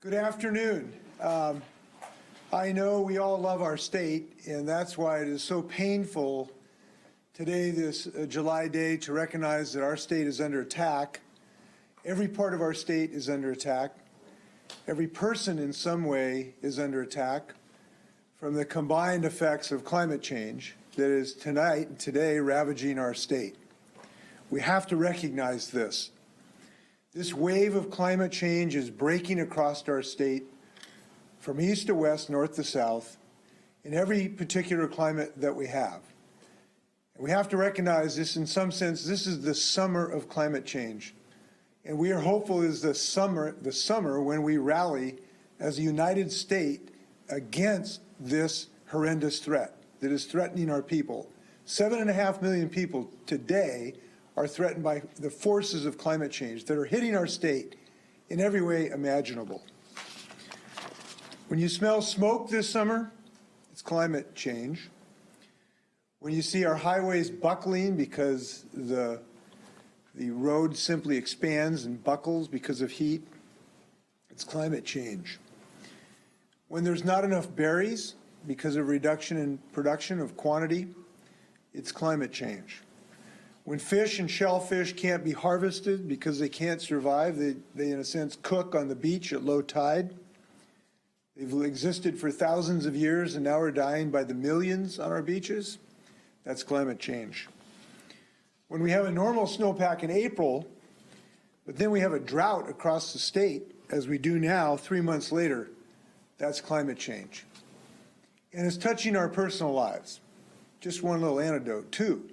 Good afternoon. I know we all love our state, and that's why it is so painful today, this July day, to recognize that our state is under attack. Every part of our state is under attack. Every person in some way is under attack from the combined effects of climate change that is tonight and today ravaging our state. We have to recognize this. This wave of climate change is breaking across our state from east to west, north to south, in every particular climate that we have. And we have to recognize this in some sense. This is the summer of climate change. And we are hopeful is the summer when we rally as a united state against this horrendous threat that is threatening our people. 7.5 million people today are threatened by the forces of climate change that are hitting our state in every way imaginable. When you smell smoke this summer, it's climate change. When you see our highways buckling because the road simply expands and buckles because of heat, it's climate change. When there's not enough berries because of reduction in production of quantity, it's climate change. When fish and shellfish can't be harvested because they can't survive, they in a sense cook on the beach at low tide. They've existed for thousands of years and now are dying by the millions on our beaches. That's climate change. When we have a normal snowpack in April, but then we have a drought across the state, as we do now 3 months later, that's climate change. And it's touching our personal lives. Just one little anecdote, too.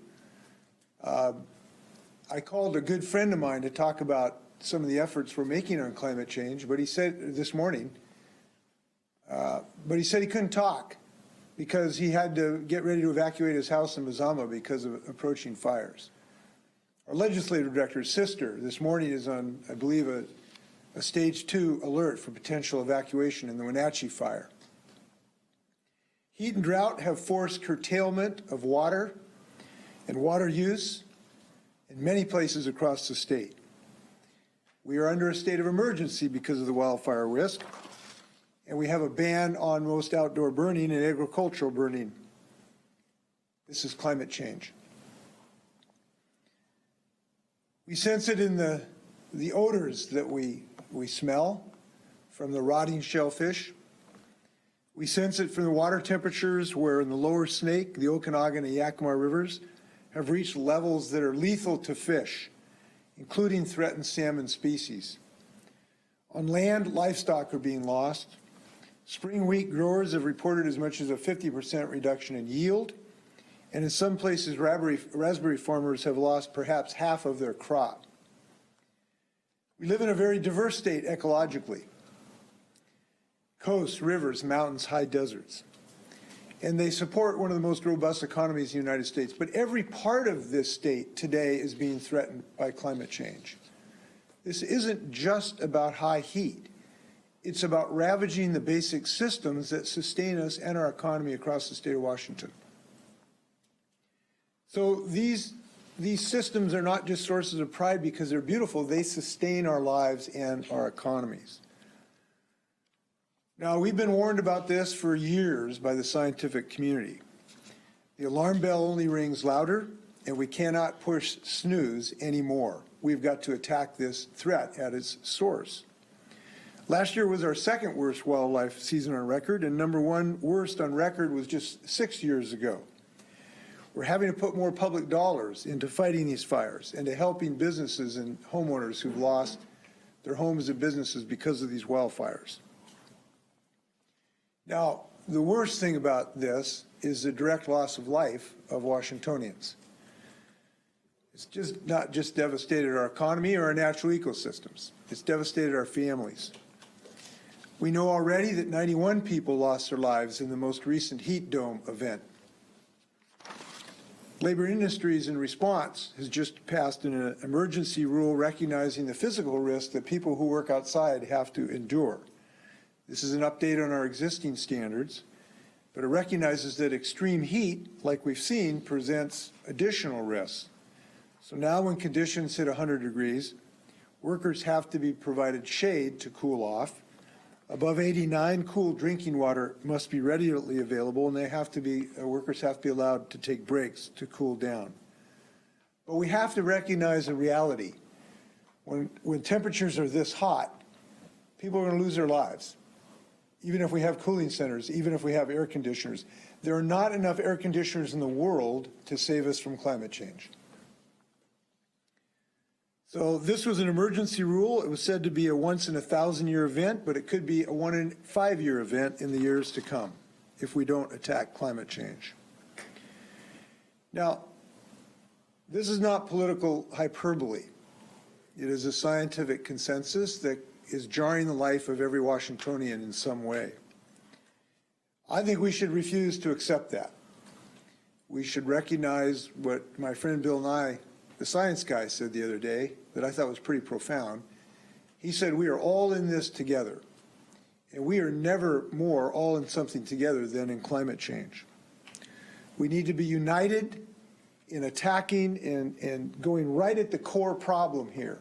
I called a good friend of mine to talk about some of the efforts we're making on climate change, but he said this morning, he said he couldn't talk because he had to get ready to evacuate his house in Mazama because of approaching fires. Our legislative director's sister this morning is on, I believe, a stage 2 alert for potential evacuation in the Wenatchee fire. Heat and drought have forced curtailment of water and water use in many places across the state. We are under a state of emergency because of the wildfire risk, and we have a ban on most outdoor burning and agricultural burning. This is climate change. We sense it in the odors that we smell from the rotting shellfish. We sense it from the water temperatures where in the lower Snake, the Okanagan and Yakima rivers have reached levels that are lethal to fish, including threatened salmon species. On land, livestock are being lost. Spring wheat growers have reported as much as a 50% reduction in yield, and in some places, raspberry farmers have lost perhaps half of their crop. We live in a very diverse state ecologically. Coasts, rivers, mountains, high deserts. And they support one of the most robust economies in the United States. But every part of this state today is being threatened by climate change. This isn't just about high heat. It's about ravaging the basic systems that sustain us and our economy across the state of Washington. So these systems are not just sources of pride because they're beautiful. They sustain our lives and our economies. Now, we've been warned about this for years by the scientific community. The alarm bell only rings louder, and we cannot push snooze anymore. We've got to attack this threat at its source. Last year was our second worst wildlife season on record, and number one worst on record was just 6 years ago. We're having to put more public dollars into fighting these fires and to helping businesses and homeowners who've lost their homes and businesses because of these wildfires. Now, the worst thing about this is the direct loss of life of Washingtonians. It's just not just devastated our economy or our natural ecosystems. It's devastated our families. We know already that 91 people lost their lives in the most recent heat dome event. Labor Industries, in response, has just passed an emergency rule recognizing the physical risk that people who work outside have to endure. This is an update on our existing standards, but it recognizes that extreme heat, like we've seen, presents additional risks. So now when conditions hit 100 degrees, workers have to be provided shade to cool off, Above 89, cool drinking water must be readily available, and workers have to be allowed to take breaks to cool down. But we have to recognize a reality. When temperatures are this hot, people are going to lose their lives. Even if we have cooling centers, even if we have air conditioners, there are not enough air conditioners in the world to save us from climate change. So this was an emergency rule. It was said to be a once-in-a-thousand-year event, but it could be a one-in-5-year event in the years to come if we don't attack climate change. Now, this is not political hyperbole. It is a scientific consensus that is jarring the life of every Washingtonian in some way. I think we should refuse to accept that. We should recognize what my friend Bill Nye, the science guy, said the other day that I thought was pretty profound. He said, we are all in this together, and we are never more all in something together than in climate change. We need to be united in attacking and going right at the core problem here.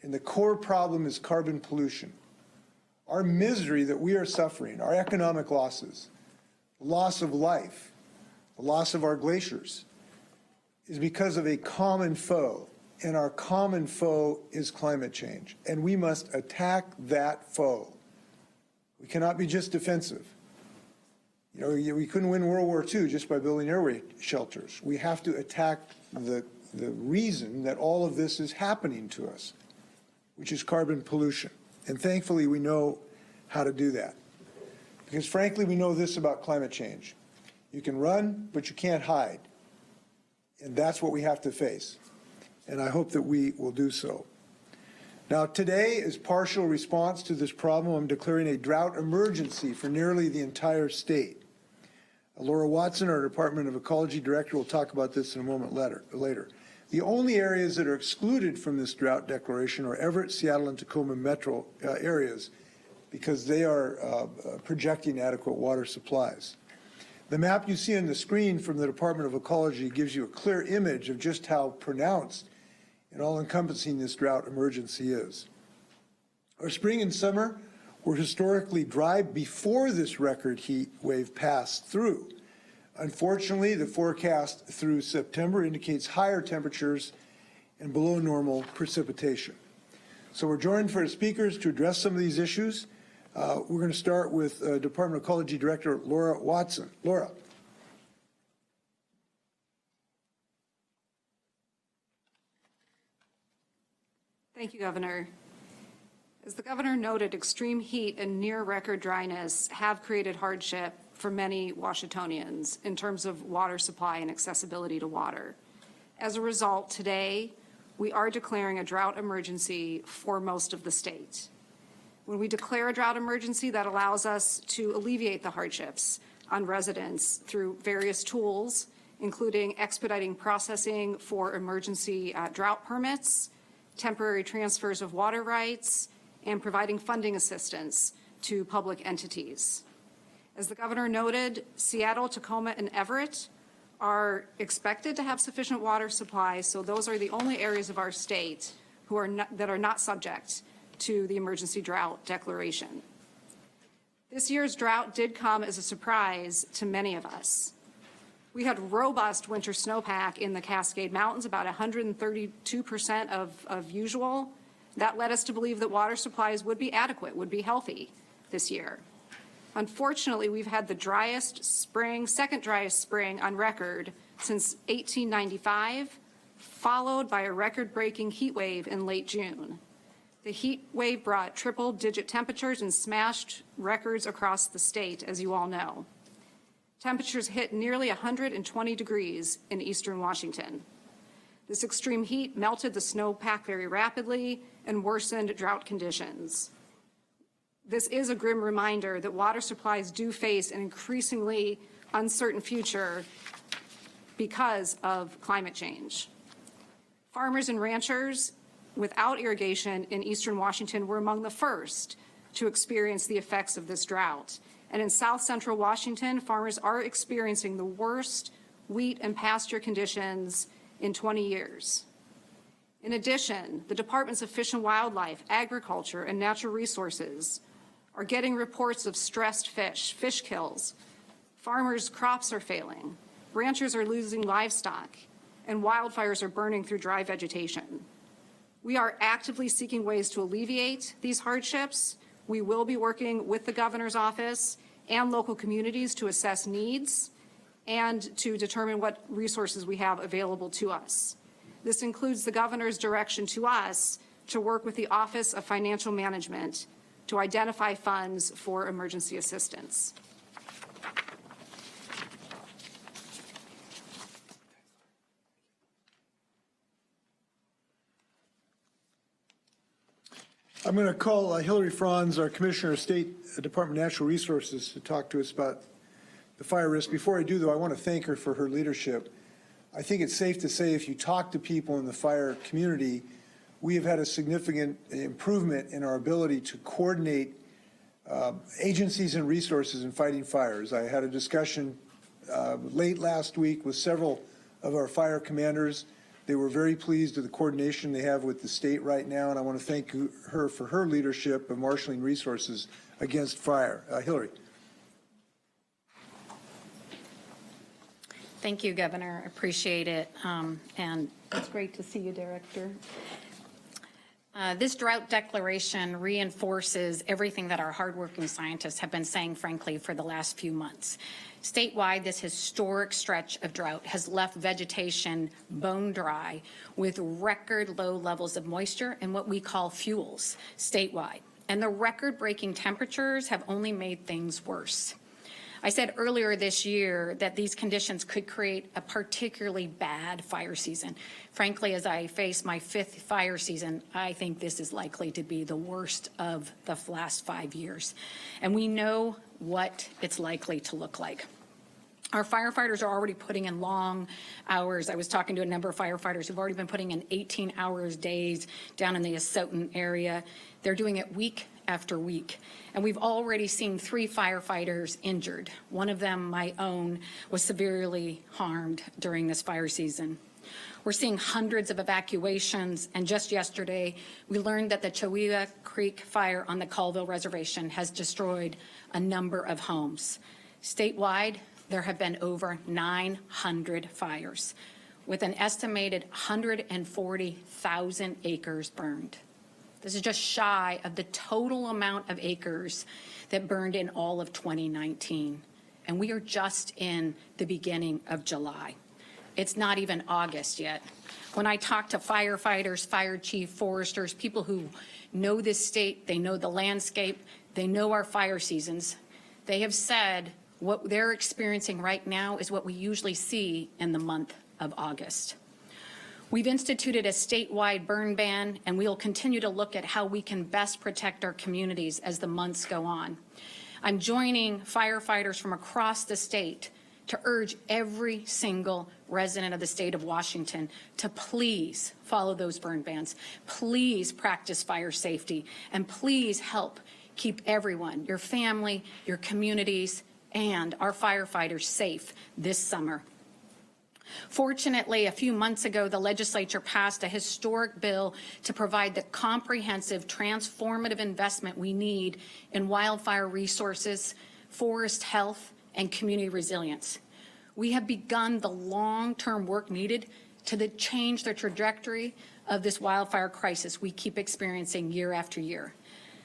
And the core problem is carbon pollution. Our misery that we are suffering, our economic losses, the loss of life, the loss of our glaciers, is because of a common foe. And our common foe is climate change. And we must attack that foe. We cannot be just defensive. You know, we couldn't win World War II just by building air raid shelters. We have to attack the reason that all of this is happening to us, which is carbon pollution. And thankfully, we know how to do that. Because frankly, we know this about climate change. You can run, but you can't hide. And that's what we have to face. And I hope that we will do so. Now, today, as partial response to this problem, I'm declaring a drought emergency for nearly the entire state. Laura Watson, our Department of Ecology Director, will talk about this in a moment later. The only areas that are excluded from this drought declaration are Everett, Seattle, and Tacoma metro areas because they are projecting adequate water supplies. The map you see on the screen from the Department of Ecology gives you a clear image of just how pronounced and all-encompassing this drought emergency is. Our spring and summer were historically dry before this record heat wave passed through. Unfortunately, the forecast through September indicates higher temperatures and below normal precipitation. So we're joined for the speakers to address some of these issues. We're going to start with Department of Ecology Director Laura Watson. Laura. Thank you, Governor. As the Governor noted, extreme heat and near record dryness have created hardship for many Washingtonians in terms of water supply and accessibility to water. As a result, today, we are declaring a drought emergency for most of the state. When we declare a drought emergency, that allows us to alleviate the hardships on residents through various tools, including expediting processing for emergency drought permits, temporary transfers of water rights, and providing funding assistance to public entities. As the Governor noted, Seattle, Tacoma, and Everett are expected to have sufficient water supply, so those are the only areas of our state that are not subject to the emergency drought declaration. This year's drought did come as a surprise to many of us. We had robust winter snowpack in the Cascade Mountains, about 132% of usual. That led us to believe that water supplies would be adequate, would be healthy this year. Unfortunately, we've had the driest spring, second driest spring on record since 1895, followed by a record-breaking heat wave in late June. The heat wave brought triple-digit temperatures and smashed records across the state, as you all know. Temperatures hit nearly 120 degrees in eastern Washington. This extreme heat melted the snowpack very rapidly and worsened drought conditions. This is a grim reminder that water supplies do face an increasingly uncertain future because of climate change. Farmers and ranchers without irrigation in eastern Washington were among the first to experience the effects of this drought. And in south central Washington, farmers are experiencing the worst wheat and pasture conditions in 20 years. In addition, the Departments of Fish and Wildlife, Agriculture, and Natural Resources are getting reports of stressed fish kills. Farmers' crops are failing. Ranchers are losing livestock, and wildfires are burning through dry vegetation. We are actively seeking ways to alleviate these hardships. We will be working with the governor's office and local communities to assess needs and to determine what resources we have available to us. This includes the governor's direction to us to work with the Office of Financial Management to identify funds for emergency assistance. I'm going to call Hillary Franz, our Commissioner of State Department of Natural Resources, to talk to us about the fire risk. Before I do, though, I want to thank her for her leadership. I think it's safe to say if you talk to people in the fire community, we have had a significant improvement in our ability to coordinate agencies and resources in fighting fires. I had a discussion late last week with several of our fire commanders. They were very pleased with the coordination they have with the state right now, and I want to thank her for her leadership of marshaling resources against fire. Hillary. Thank you, Governor. Appreciate it. And it's great to see you, Director. This drought declaration reinforces everything that our hardworking scientists have been saying, frankly, for the last few months. Statewide, this historic stretch of drought has left vegetation bone dry with record low levels of moisture and what we call fuels statewide. And the record-breaking temperatures have only made things worse. I said earlier this year that these conditions could create a particularly bad fire season. Frankly, as I face my 5th fire season, I think this is likely to be the worst of the last 5 years. And we know what it's likely to look like. Our firefighters are already putting in long hours. I was talking to a number of firefighters who've already been putting in 18 hours days down in the Asotin area. They're doing it week after week. And we've already seen 3 firefighters injured. One of them, my own, was severely harmed during this fire season. We're seeing hundreds of evacuations, and just yesterday, we learned that the Chewewa Creek fire on the Colville Reservation has destroyed a number of homes. Statewide, there have been over 900 fires, with an estimated 140,000 acres burned. This is just shy of the total amount of acres that burned in all of 2019. And we are just in the beginning of July. It's not even August yet. When I talk to firefighters, fire chief, foresters, people who know this state, they know the landscape, they know our fire seasons, they have said what they're experiencing right now is what we usually see in the month of August. We've instituted a statewide burn ban, and we'll continue to look at how we can best protect our communities as the months go on. I'm joining firefighters from across the state to urge every single resident of the state of Washington to please follow those burn bans, please practice fire safety, and please help keep everyone, your family, your communities, and our firefighters safe this summer. Fortunately, a few months ago, the legislature passed a historic bill to provide the comprehensive, transformative investment we need in wildfire resources, forest health, and community resilience. We have begun the long-term work needed to change the trajectory of this wildfire crisis we keep experiencing year after year.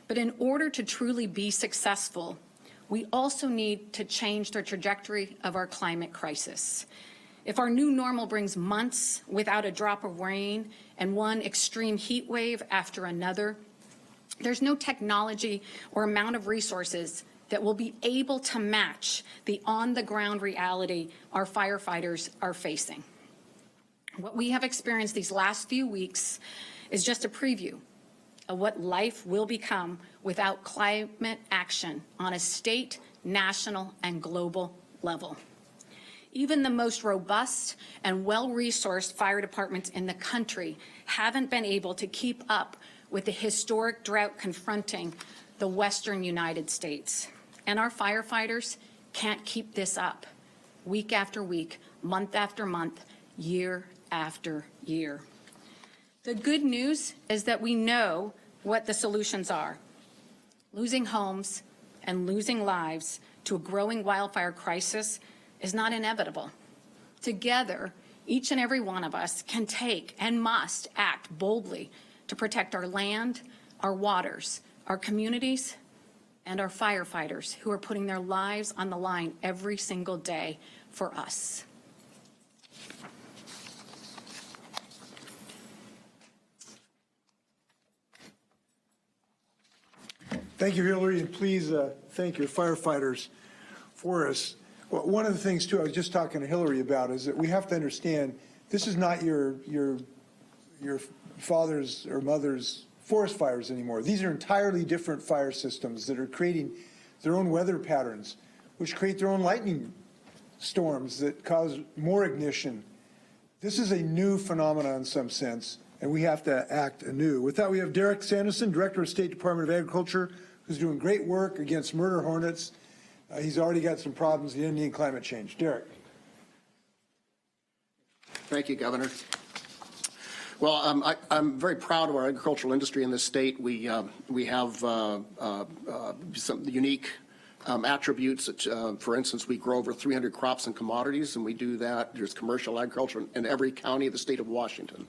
But in order to truly be successful, we also need to change the trajectory of our climate crisis. If our new normal brings months without a drop of rain and one extreme heat wave after another, there's no technology or amount of resources that will be able to match the on-the-ground reality our firefighters are facing. What we have experienced these last few weeks is just a preview of what life will become without climate action on a state, national, and global level. Even the most robust and well-resourced fire departments in the country haven't been able to keep up with the historic drought confronting the western United States. And our firefighters can't keep this up week after week, month after month, year after year. The good news is that we know what the solutions are. Losing homes and losing lives to a growing wildfire crisis is not inevitable. Together, each and every one of us can take and must act boldly to protect our land, our waters, our communities, and our firefighters who are putting their lives on the line every single day for us. Thank you, Hillary, and please thank your firefighters for us. Well, one of the things, too, I was just talking to Hillary about is that we have to understand this is not your father's or mother's forest fires anymore. These are entirely different fire systems that are creating their own weather patterns, which create their own lightning storms that cause more ignition. This is a new phenomenon in some sense, and we have to act anew. With that, we have Derek Sanderson, Director of State Department of Agriculture, who's doing great work against murder hornets. He's already got some problems in Indian climate change. Derek. Thank you, Governor. Well, I'm very proud of our agricultural industry in this state. We have some unique attributes. For instance, we grow over 300 crops and commodities, and we do that. There's commercial agriculture in every county of the state of Washington.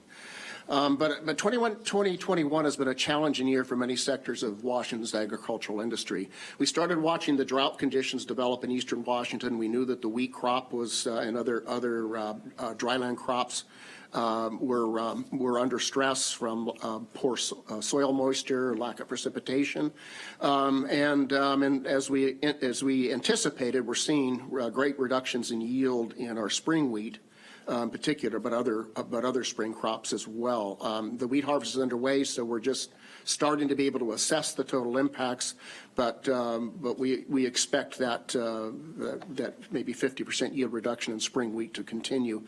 But 2021 has been a challenging year for many sectors of Washington's agricultural industry. We started watching the drought conditions develop in eastern Washington. We knew that the wheat crop was and other dryland crops were under stress from poor soil moisture, lack of precipitation, and as we anticipated, we're seeing great reductions in yield in our spring wheat. In particular, but other spring crops as well. The wheat harvest is underway, so we're just starting to be able to assess the total impacts. But we expect that that maybe 50% yield reduction in spring wheat to continue.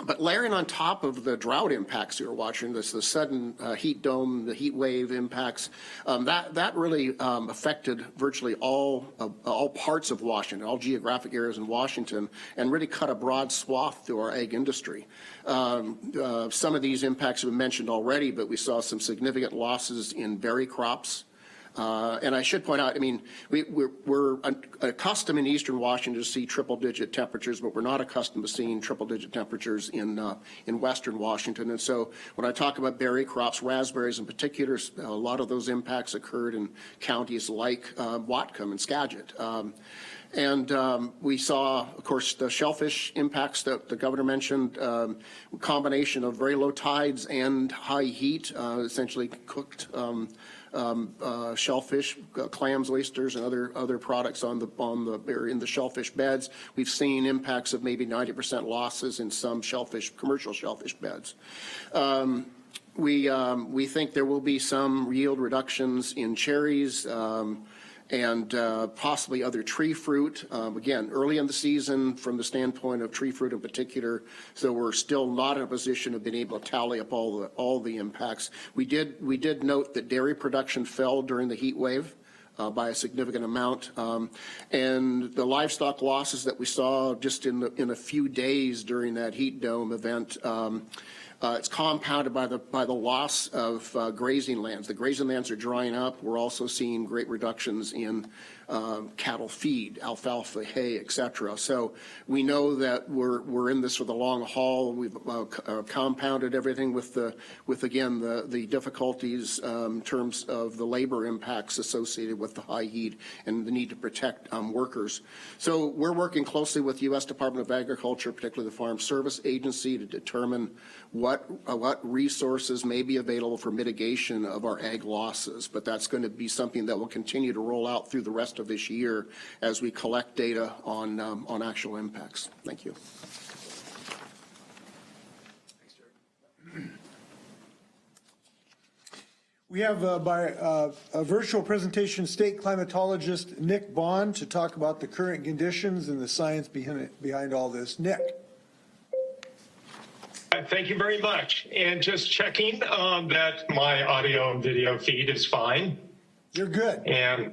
But layering on top of the drought impacts you're watching, the sudden heat dome, the heat wave impacts, that really affected virtually all parts of Washington, all geographic areas in Washington, and really cut a broad swath through our ag industry. Some of these impacts have been mentioned already, but we saw some significant losses in berry crops. And I should point out, I mean, we're accustomed in eastern Washington to see triple-digit temperatures, but we're not accustomed to seeing triple-digit temperatures in western Washington. And so when I talk about berry crops, raspberries in particular, a lot of those impacts occurred in counties like Whatcom and Skagit. And we saw, of course, the shellfish impacts that the governor mentioned, combination of very low tides and high heat, essentially cooked shellfish, clams, oysters, and other products in the shellfish beds. We've seen impacts of maybe 90% losses in some commercial shellfish beds. We think there will be some yield reductions in cherries and possibly other tree fruit. Again, early in the season from the standpoint of tree fruit in particular, so we're still not in a position of being able to tally up all the impacts. We did note that dairy production fell during the heat wave by a significant amount, and the livestock losses that we saw just in a few days during that heat dome event. It's compounded by the loss of grazing lands. The grazing lands are drying up. We're also seeing great reductions in cattle feed, alfalfa, hay, et cetera. So we know that we're in this for the long haul. We've compounded everything with again the difficulties in terms of the labor impacts associated with the high heat and the need to protect workers. So we're working closely with the U.S. Department of Agriculture, particularly the Farm Service Agency, to determine what resources may be available for mitigation of our ag losses. But that's going to be something that will continue to roll out through the rest of this year as we collect data on actual impacts. Thank you. We have by a virtual presentation state climatologist Nick Bond to talk about the current conditions and the science behind all this. Nick. Thank you very much. And just checking that my audio and video feed is fine. You're good. And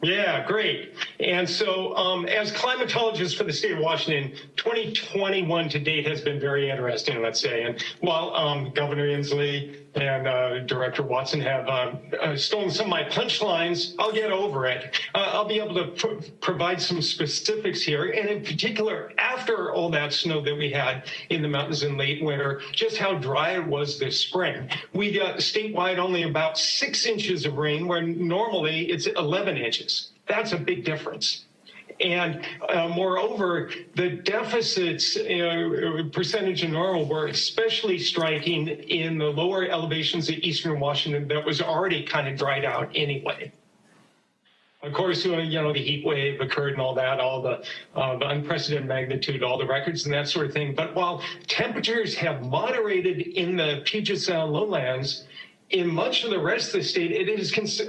Yeah, great. And so as climatologist for the state of Washington, 2021 to date has been very interesting, let's say. And while Governor Inslee and Director Watson have stolen some of my punchlines, I'll get over it. I'll be able to provide some specifics here. And in particular, after all that snow that we had in the mountains in late winter, just how dry it was this spring. We got statewide only about 6 inches of rain, where normally it's 11 inches. That's a big difference. And moreover, the deficits percentage of normal were especially striking in the lower elevations of eastern Washington that was already kind of dried out anyway. Of course, the heat wave occurred and all that, all the unprecedented magnitude, all the records and that sort of thing. But while temperatures have moderated in the Puget Sound lowlands, in much of the rest of the state, it has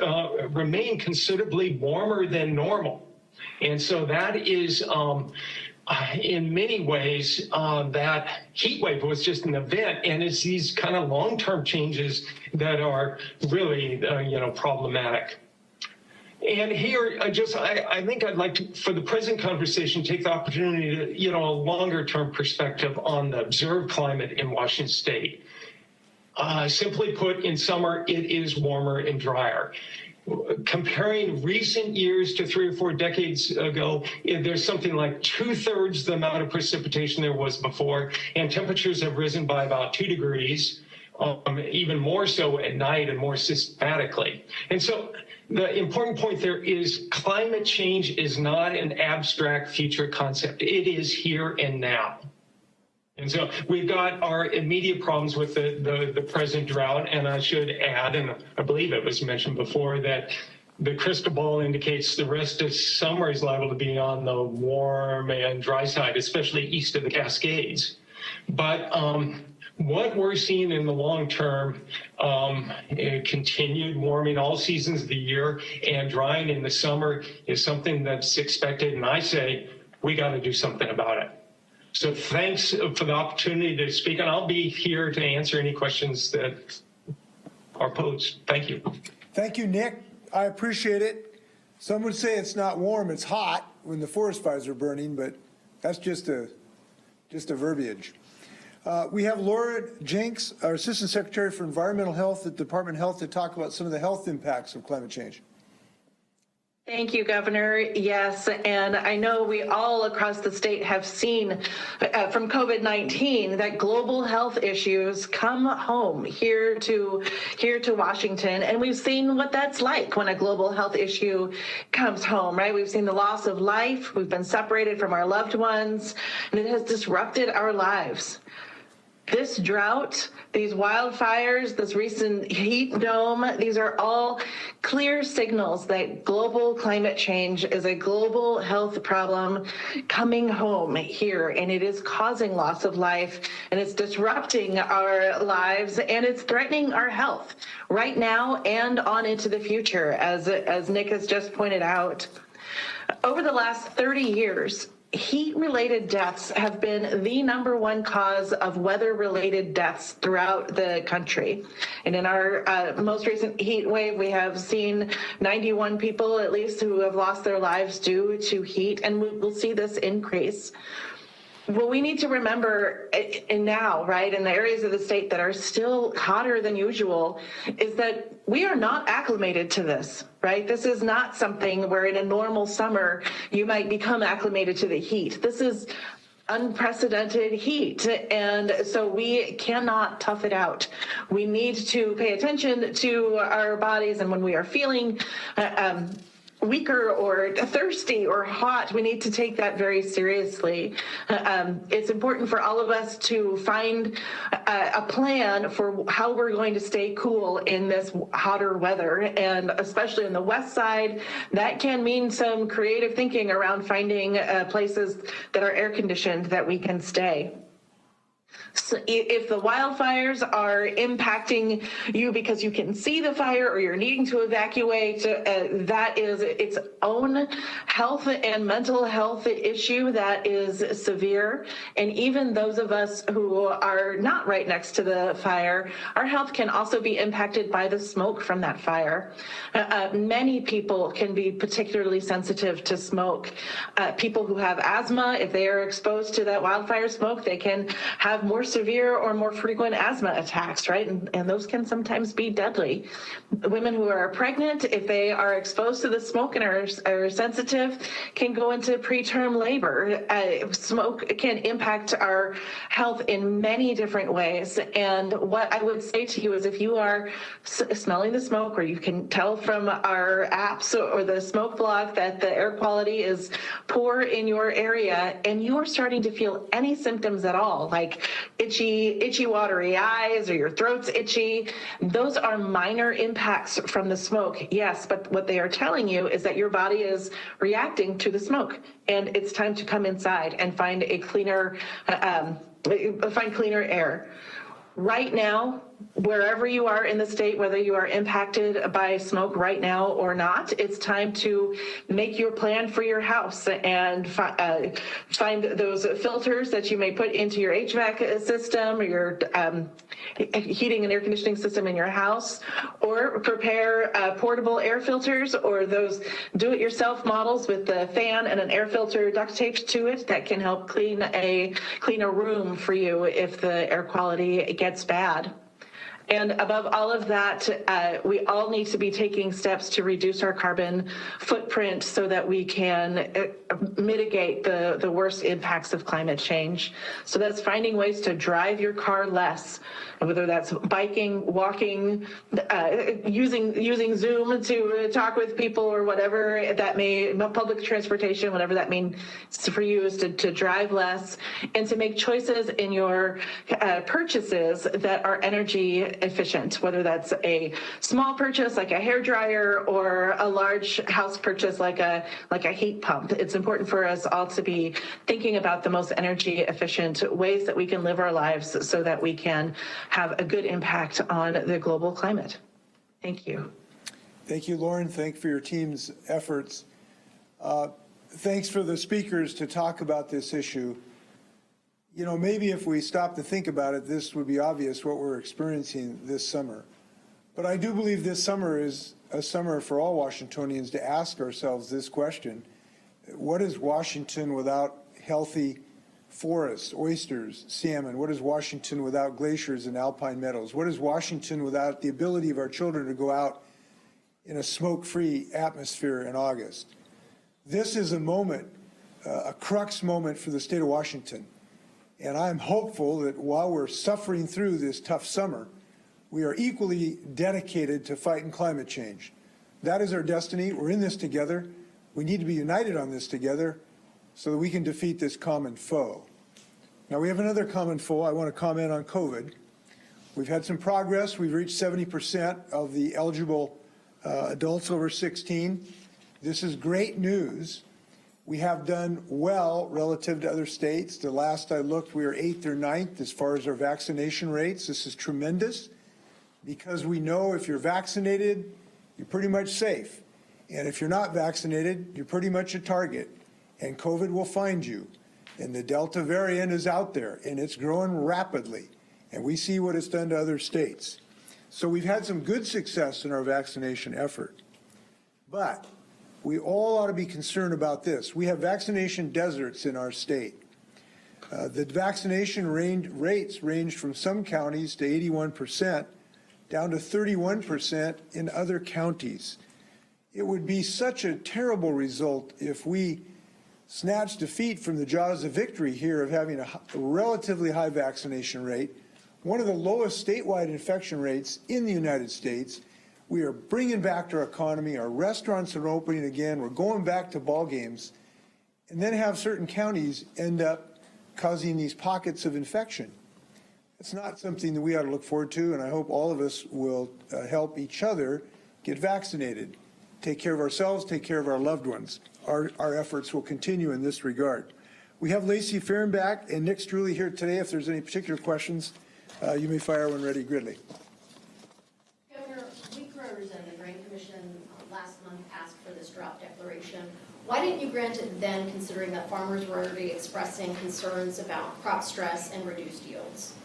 remained considerably warmer than normal. And so that is, in many ways, that heat wave was just an event, and it's these kind of long-term changes that are really, problematic. And here, I think I'd like to, for the present conversation, take the opportunity to, a longer-term perspective on the observed climate in Washington State. Simply put, in summer, it is warmer and drier. Comparing recent years to 3 or 4 decades ago, there's something like 2/3 the amount of precipitation there was before, and temperatures have risen by about 2 degrees, even more so at night and more systematically. And so the important point there is climate change is not an abstract future concept. It is here and now. And so we've got our immediate problems with the present drought, and I should add, and I believe it was mentioned before, that the crystal ball indicates the rest of summer is liable to be on the warm and dry side, especially east of the Cascades. But what we're seeing in the long term, continued warming all seasons of the year and drying in the summer is something that's expected, and I say we got to do something about it. So thanks for the opportunity to speak, and I'll be here to answer any questions that are posed. Thank you. Thank you, Nick. I appreciate it. Some would say it's not warm, it's hot when the forest fires are burning, but that's just a verbiage. We have Laura Jenks, our Assistant Secretary for Environmental Health at Department of Health, to talk about some of the health impacts of climate change. Thank you, Governor. Yes, and I know we all across the state have seen from COVID-19 that global health issues come home here to Washington, and we've seen what that's like when a global health issue comes home, right? We've seen the loss of life, we've been separated from our loved ones, and it has disrupted our lives. This drought, these wildfires, this recent heat dome, these are all clear signals that global climate change is a global health problem coming home here, and it is causing loss of life, and it's disrupting our lives, and it's threatening our health right now and on into the future, as Nick has just pointed out. Over the last 30 years, heat-related deaths have been the #1 cause of weather-related deaths throughout the country. And in our most recent heat wave, we have seen 91 people at least who have lost their lives due to heat, and we'll see this increase. What we need to remember now, right, in the areas of the state that are still hotter than usual, is that we are not acclimated to this, right? This is not something where in a normal summer you might become acclimated to the heat. This is unprecedented heat, and so we cannot tough it out. We need to pay attention to our bodies, and when we are feeling weaker or thirsty or hot, we need to take that very seriously. It's important for all of us to find a plan for how we're going to stay cool in this hotter weather, and especially in the west side, that can mean some creative thinking around finding places that are air conditioned that we can stay. So if the wildfires are impacting you because you can see the fire or you're needing to evacuate, that is its own health and mental health issue that is severe. And even those of us who are not right next to the fire, our health can also be impacted by the smoke from that fire. Many people can be particularly sensitive to smoke. People who have asthma, if they are exposed to that wildfire smoke, they can have more severe or more frequent asthma attacks, right? And those can sometimes be deadly. Women who are pregnant, if they are exposed to the smoke and are sensitive, can go into preterm labor. Smoke can impact our health in many different ways. And what I would say to you is if you are smelling the smoke, or you can tell from our apps or the smoke blog that the air quality is poor in your area, and you are starting to feel any symptoms at all, like itchy, watery eyes, or your throat's itchy, those are minor impacts from the smoke, yes, but what they are telling you is that your body is reacting to the smoke, and it's time to come inside and find a cleaner air. Right now, wherever you are in the state, whether you are impacted by smoke right now or not, it's time to make your plan for your house and find those filters that you may put into your HVAC system or your heating and air conditioning system in your house, or prepare portable air filters or those do-it-yourself models with the fan and an air filter duct taped to it that can help clean a room for you if the air quality gets bad. And above all of that, we all need to be taking steps to reduce our carbon footprint so that we can mitigate the worst impacts of climate change. So that's finding ways to drive your car less, whether that's biking, walking, using Zoom to talk with people, or whatever that may, public transportation, whatever that means for you, is to drive less and to make choices in your purchases that are energy efficient, whether that's a small purchase like a hairdryer or a large house purchase like a heat pump. It's important for us all to be thinking about the most energy efficient ways that we can live our lives so that we can have a good impact on the global climate. Thank you. Thank you, Lauren. Thank you for your team's efforts. Thanks for the speakers to talk about this issue. You know, maybe if we stop to think about it, this would be obvious what we're experiencing this summer. But I do believe this summer is a summer for all Washingtonians to ask ourselves this question: what is Washington without healthy forests, oysters, salmon? What is Washington without glaciers and alpine meadows? What is Washington without the ability of our children to go out in a smoke-free atmosphere in August? This is a moment, a crux moment for the state of Washington. And I'm hopeful that while we're suffering through this tough summer, we are equally dedicated to fighting climate change. That is our destiny. We're in this together. We need to be united on this together so that we can defeat this common foe. Now, we have another common foe. I want to comment on COVID. We've had some progress. We've reached 70% of the eligible adults over 16. This is great news. We have done well relative to other states. The last I looked, we were 8th or 9th as far as our vaccination rates. This is tremendous because we know if you're vaccinated, you're pretty much safe. And if you're not vaccinated, you're pretty much a target. And COVID will find you. And the Delta variant is out there, and it's growing rapidly. And we see what it's done to other states. So we've had some good success in our vaccination effort. But we all ought to be concerned about this. We have vaccination deserts in our state. The vaccination rates range from some counties to 81% down to 31% in other counties. It would be such a terrible result if we snatch defeat from the jaws of victory here of having a relatively high vaccination rate, one of the lowest statewide infection rates in the United States. We are bringing back to our economy. Our restaurants are opening again. We're going back to ball games, and then have certain counties end up causing these pockets of infection. It's not something that we ought to look forward to, and I hope all of us will help each other get vaccinated, take care of ourselves, take care of our loved ones. Our efforts will continue in this regard. We have Lacey Fehrenbach and Nick Struley here today. If there's any particular questions, you may fire when ready. Gridley. Governor, wheat growers and the Grain Commission last month asked for this drought declaration. Why didn't you grant it then, considering that farmers were already expressing concerns about crop stress and reduced yields?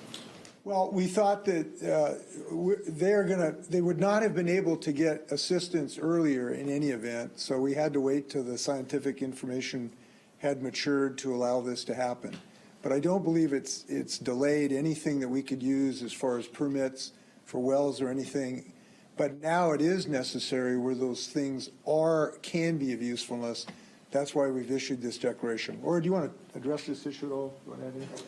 Well, we thought that they would not have been able to get assistance earlier in any event, so we had to wait till the scientific information had matured to allow this to happen. But I don't believe it's delayed anything that we could use as far as permits for wells or anything. But now it is necessary where those things can be of usefulness. That's why we've issued this declaration. Or do you want to address this issue at all? Do you want to add anything?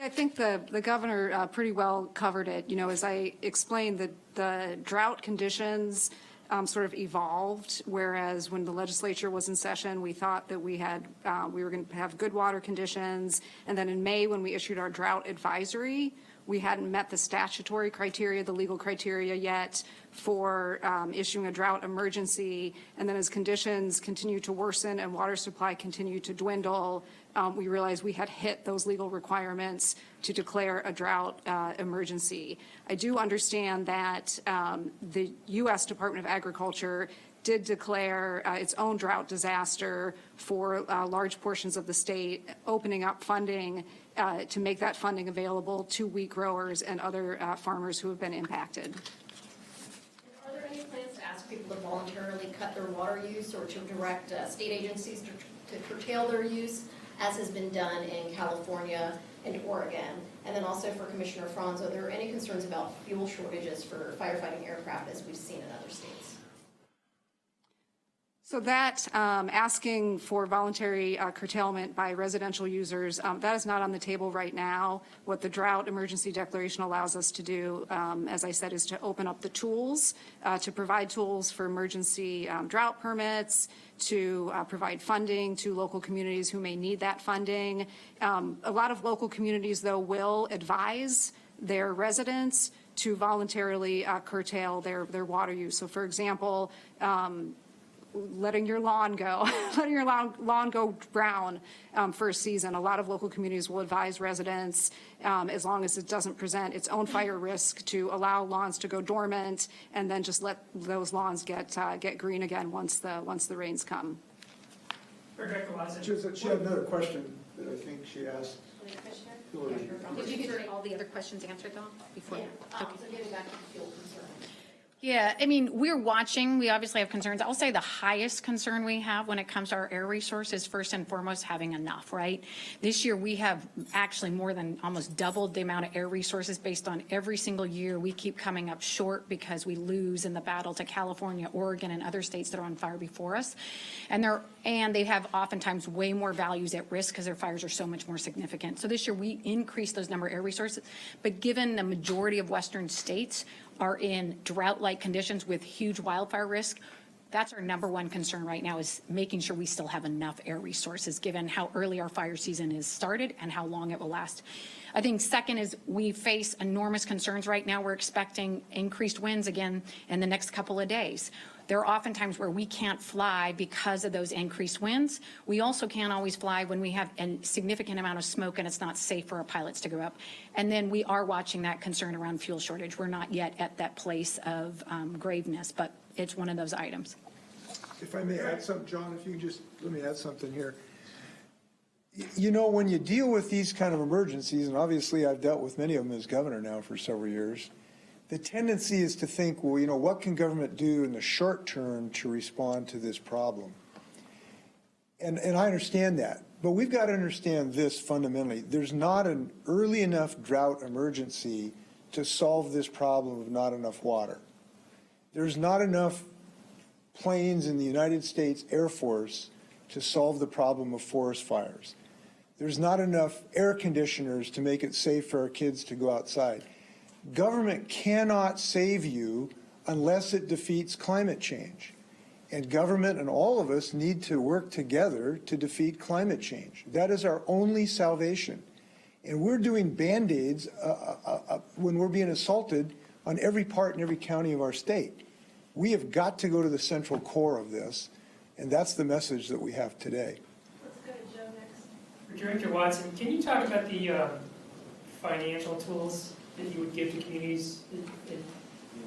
I think the governor pretty well covered it. You know, as I explained, the drought conditions sort of evolved, whereas when the legislature was in session, we thought that we were going to have good water conditions. And then in May, when we issued our drought advisory, we hadn't met the statutory criteria, the legal criteria yet for issuing a drought emergency. And then as conditions continue to worsen and water supply continue to dwindle, we realized we had hit those legal requirements to declare a drought emergency. I do understand that the U.S. Department of Agriculture did declare its own drought disaster for large portions of the state, opening up funding to make that funding available to wheat growers and other farmers who have been impacted. Are there any plans to ask people to voluntarily cut their water use or to direct state agencies to curtail their use, as has been done in California and Oregon? And then also for Commissioner Franz, are there any concerns about fuel shortages for firefighting aircraft as we've seen in other states? So that asking for voluntary curtailment by residential users, that is not on the table right now. What the drought emergency declaration allows us to do, as I said, is to open up the tools, to provide tools for emergency drought permits, to provide funding to local communities who may need that funding. A lot of local communities, though, will advise their residents to voluntarily curtail their water use. So, for example, letting your lawn go, letting your lawn go brown for a season. A lot of local communities will advise residents, as long as it doesn't present its own fire risk, to allow lawns to go dormant and then just let those lawns get green again once the rains come. She had another question that I think she asked. Did you get all the other questions answered, though, before? Yeah. So getting back to the fuel concern. Yeah, I mean, we're watching. We obviously have concerns. I'll say the highest concern we have when it comes to our air resources, first and foremost, having enough, right? This year, we have actually more than almost doubled the amount of air resources based on every single year. We keep coming up short because we lose in the battle to California, Oregon, and other states that are on fire before us. And they have oftentimes way more values at risk because their fires are so much more significant. So this year, we increased those number of air resources. But given the majority of Western states are in drought-like conditions with huge wildfire risk, that's our number one concern right now, is making sure we still have enough air resources given how early our fire season is started and how long it will last. I think second is we face enormous concerns right now. We're expecting increased winds again in the next couple of days. There are often times where we can't fly because of those increased winds. We also can't always fly when we have a significant amount of smoke and it's not safe for our pilots to go up. And then we are watching that concern around fuel shortage. We're not yet at that place of graveness, but it's one of those items. If I may add something, John, if you just let me add something here. You know, when you deal with these kind of emergencies, and obviously I've dealt with many of them as governor now for several years, the tendency is to think, well, you know, what can government do in the short term to respond to this problem? And I understand that, but we've got to understand this fundamentally. There's not an early enough drought emergency to solve this problem of not enough water. There's not enough planes in the United States Air Force to solve the problem of forest fires. There's not enough air conditioners to make it safe for our kids to go outside. Government cannot save you unless it defeats climate change. And government and all of us need to work together to defeat climate change. That is our only salvation. And we're doing Band-Aids when we're being assaulted on every part and every county of our state. We have got to go to the central core of this. And that's the message that we have today. Let's go to Joe next. Director Watson, can you talk about the financial tools that you would give to communities, and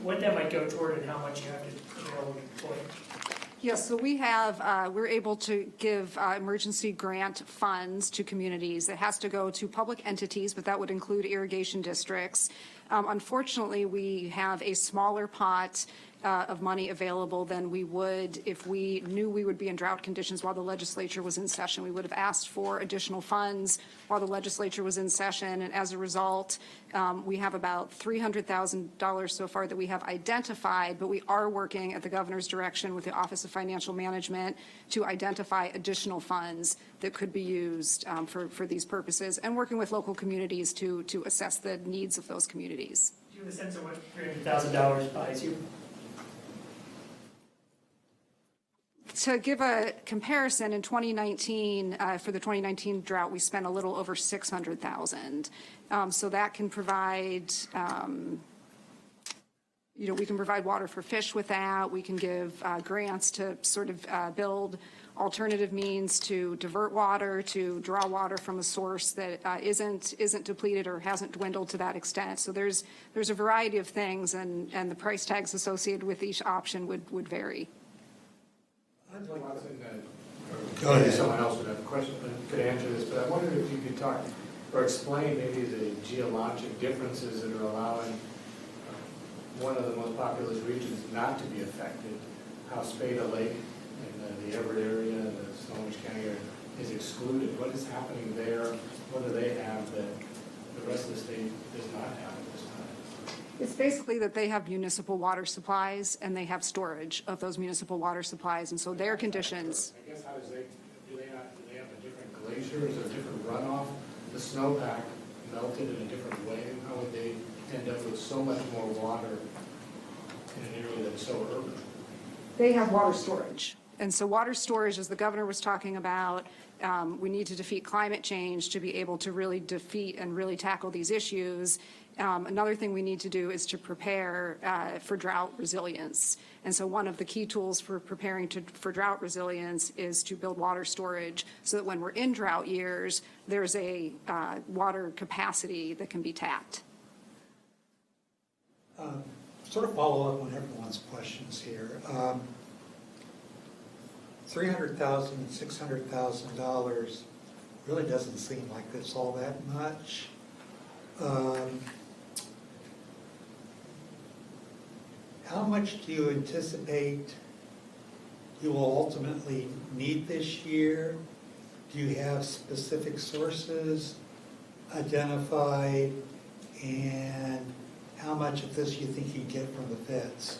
what that might go toward and how much you have to available to deploy? Yes, so we have, we're able to give emergency grant funds to communities. It has to go to public entities, but that would include irrigation districts. Unfortunately, we have a smaller pot of money available than we would if we knew we would be in drought conditions while the legislature was in session. We would have asked for additional funds while the legislature was in session, and as a result, we have about $300,000 so far that we have identified, but we are working at the governor's direction with the Office of Financial Management to identify additional funds that could be used for these purposes, and working with local communities to assess the needs of those communities. Do you have a sense of what $300,000 buys you? To give a comparison, in 2019, for the 2019 drought, we spent a little over $600,000. So that can provide, we can provide water for fish with that. We can give grants to sort of build alternative means to divert water, to draw water from a source that isn't depleted or hasn't dwindled to that extent. So there's a variety of things, and the price tags associated with each option would vary. I'd like or maybe someone else would have a question, could answer this, but I wondered if you could talk or explain maybe the geologic differences that are allowing one of the most populous regions not to be affected, how Spada Lake in the Everett area and the Snohomish County area is excluded. What is happening there? What do they have that the rest of the state does not have at this time? It's basically that they have municipal water supplies and they have storage of those municipal water supplies, and so their conditions. I guess how do they have a different glaciers or different runoff? The snowpack melted in a different way. How would they end up with so much more water in an area that's so urban? They have water storage. And so water storage, as the governor was talking about, we need to defeat climate change to be able to really defeat and really tackle these issues. Another thing we need to do is to prepare for drought resilience. And so one of the key tools for preparing for drought resilience is to build water storage so that when we're in drought years, there's a water capacity that can be tapped. Sort of follow up on everyone's questions here. $300,000 and $600,000 really doesn't seem like it's all that much. How much do you anticipate you will ultimately need this year? Do you have specific sources identified? And how much of this you think you get from the feds?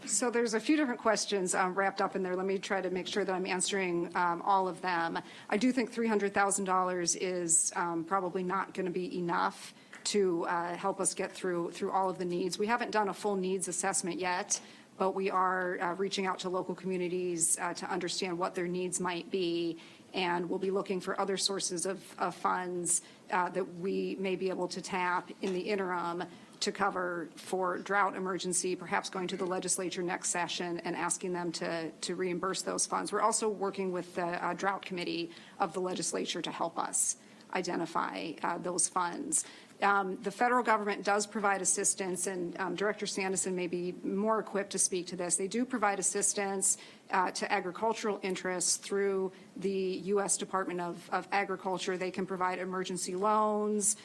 So there's a few different questions wrapped up in there. Let me try to make sure that I'm answering all of them. I do think $300,000 is probably not going to be enough to help us get through all of the needs. We haven't done a full needs assessment yet, but we are reaching out to local communities to understand what their needs might be, and we'll be looking for other sources of funds that we may be able to tap in the interim to cover for drought emergency, perhaps going to the legislature next session and asking them to reimburse those funds. We're also working with the drought committee of the legislature to help us identify those funds. The federal government does provide assistance, and Director Sandison may be more equipped to speak to this. They do provide assistance to agricultural interests through the U.S. Department of Agriculture. They can provide emergency loans.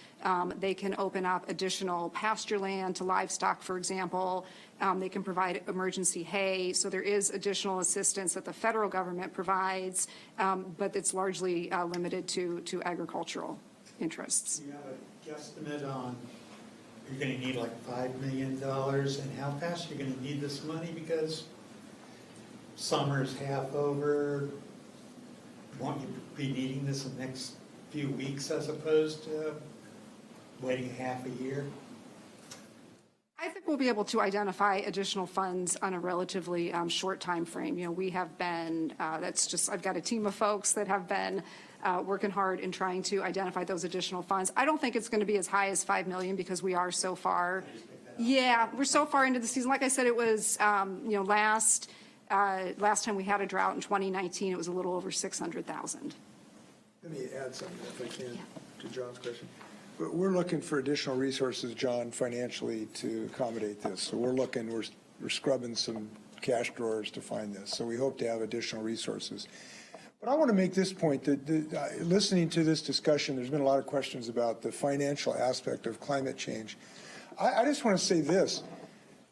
They can open up additional pasture land to livestock, for example. They can provide emergency hay. So there is additional assistance that the federal government provides, but it's largely limited to agricultural interests. Do you have a guesstimate on, you're going to need like $5 million, and how fast you're going to need this money? Because summer's half over. Won't you be needing this in the next few weeks as opposed to waiting half a year? I think we'll be able to identify additional funds on a relatively short time frame. You know, we have been, I've got a team of folks that have been working hard in trying to identify those additional funds. I don't think it's going to be as high as $5 million because we are so far. Yeah, we're so far into the season. Like I said, it was, last Last time we had a drought in 2019, it was a little over 600,000. Let me add something, if I can, to John's question. We're looking for additional resources, John, financially to accommodate this. So we're scrubbing some cash drawers to find this. So we hope to have additional resources. But I want to make this point that listening to this discussion, there's been a lot of questions about the financial aspect of climate change. I just want to say this.